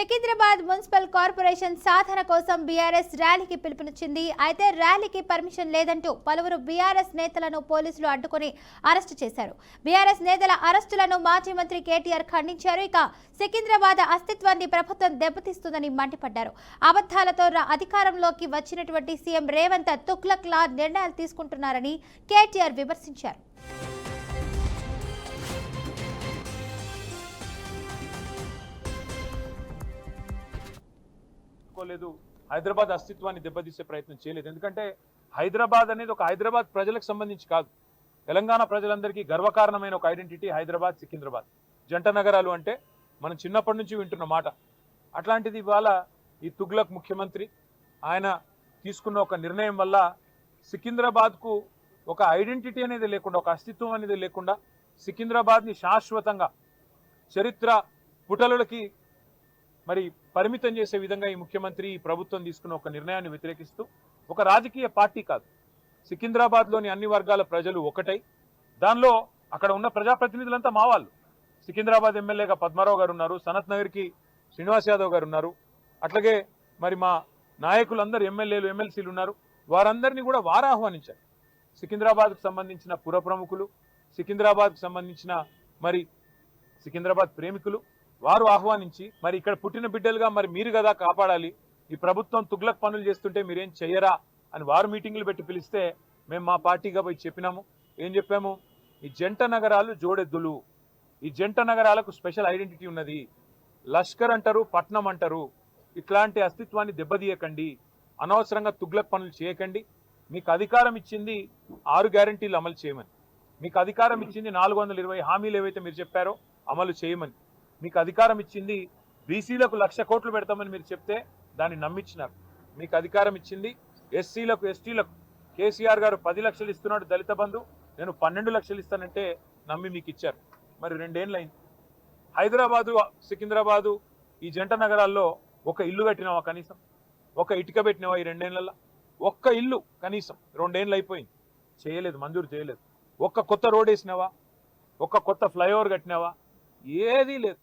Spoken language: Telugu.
సికింద్రాబాద్ మున్సిపల్ కార్పొరేషన్ సాధన కోసం బీఆర్ఎస్ ర్యాలీకి పిలుపునిచ్చింది. అయితే ర్యాలీకి పర్మిషన్ లేదంటూ పలువురు బీఆర్ఎస్ నేతలను పోలీసులు అడ్డుకొని అరెస్టు చేశారు. బీఆర్ఎస్ నేతల అరెస్టులను మాజీ మంత్రి కేటీఆర్ ఖండించారు. ఇక సికింద్రాబాద్ అస్తిత్వాన్ని ప్రభుత్వం దెబ్బతీస్తుందని మండిపడ్డారు. అబద్ధాలతో అధికారంలోకి వచ్చినటువంటి సీఎం రేవంత్ తుగ్లక్ లా నిర్ణయాలు తీసుకుంటున్నారని కేటీఆర్ విమర్శించారు. హైదరాబాద్ అస్తిత్వాన్ని దెబ్బతీసే ప్రయత్నం చేయలేదు. ఎందుకంటే హైదరాబాద్ అనేది ఒక హైదరాబాద్ ప్రజలకు సంబంధించి కాదు, తెలంగాణ ప్రజలందరికీ గర్వకారణమైన ఒక ఐడెంటిటీ హైదరాబాద్, సికింద్రాబాద్ జంట నగరాలు అంటే మనం చిన్నప్పటి నుంచి వింటున్న మాట. అట్లాంటిది ఇవాళ ఈ తుగ్లక్ ముఖ్యమంత్రి ఆయన తీసుకున్న ఒక నిర్ణయం వల్ల సికింద్రాబాద్కు ఒక ఐడెంటిటీ అనేది లేకుండా, ఒక అస్తిత్వం అనేది లేకుండా సికింద్రాబాద్ని శాశ్వతంగా చరిత్ర పుటలకి మరి పరిమితం చేసే విధంగా ఈ ముఖ్యమంత్రి, ఈ ప్రభుత్వం తీసుకున్న ఒక నిర్ణయాన్ని వ్యతిరేకిస్తూ ఒక రాజకీయ పార్టీ కాదు, సికింద్రాబాద్లోని అన్ని వర్గాల ప్రజలు ఒకటై, దానిలో అక్కడ ఉన్న ప్రజాప్రతినిధులంతా మా వాళ్ళు. సికింద్రాబాద్ ఎమ్మెల్యేగా పద్మారావు గారు ఉన్నారు, సనత్ నగర్కి శ్రీనివాస్ యాదవ్ గారు ఉన్నారు, అట్లాగే మరి మా నాయకులందరూ ఎమ్మెల్యేలు, ఎమ్మెల్సీలు ఉన్నారు. వారందరినీ కూడా వారు ఆహ్వానించారు. సికింద్రాబాద్కు సంబంధించిన పుర ప్రముఖులు, సికింద్రాబాద్కు సంబంధించిన మరి సికింద్రాబాద్ ప్రేమికులు వారు ఆహ్వానించి, మరి ఇక్కడ పుట్టిన బిడ్డలుగా మరి మీరు కదా కాపాడాలి, ఈ ప్రభుత్వం తుగ్లక్ పనులు చేస్తుంటే మీరేం చెయ్యరా అని వారు మీటింగ్లు పెట్టి పిలిస్తే మేము మా పార్టీగా పోయి చెప్పినాము. ఏం చెప్పాము? ఈ జంట నగరాలు జోడెద్దులు, ఈ జంట నగరాలకు స్పెషల్ ఐడెంటిటీ ఉన్నది. లష్కర్ అంటారు, పట్నం అంటారు. ఇట్లాంటి అస్తిత్వాన్ని దెబ్బతీయకండి, అనవసరంగా తుగ్లక్ పనులు చేయకండి. మీకు అధికారం ఇచ్చింది 6 గ్యారంటీలు అమలు చేయమని, మీకు అధికారం ఇచ్చింది 420 హామీలు ఏవైతే మీరు చెప్పారో అమలు చేయమని, మీకు అధికారం ఇచ్చింది బీసీలకు 1,00,000 కోట్లు పెడతామని మీరు చెప్తే దాన్ని నమ్మించినారు. మీకు అధికారం ఇచ్చింది ఎస్సీలకు, ఎస్టీలకు కేసీఆర్ గారు 10 లక్షలు ఇస్తున్నాడు దళిత బంధు, నేను 12 లక్షలు ఇస్తానంటే నమ్మి మీకు ఇచ్చారు. మరి 2 ఏళ్ళు అయింది. హైదరాబాదు, సికింద్రాబాదు ఈ జంట నగరాల్లో ఒక ఇల్లు కట్టినావా? కనీసం ఒక ఇటుక పెట్టినావా ఈ 2 ఏళ్లలో? ఒక్క ఇల్లు కనీసం 2 ఏళ్ళు అయిపోయింది, చేయలేదు, మంజూరు చేయలేదు. ఒక్క కొత్త రోడ్ వేసినావా? ఒక్క కొత్త ఫ్లైఓవర్ కట్టినావా? ఏదీ లేదు.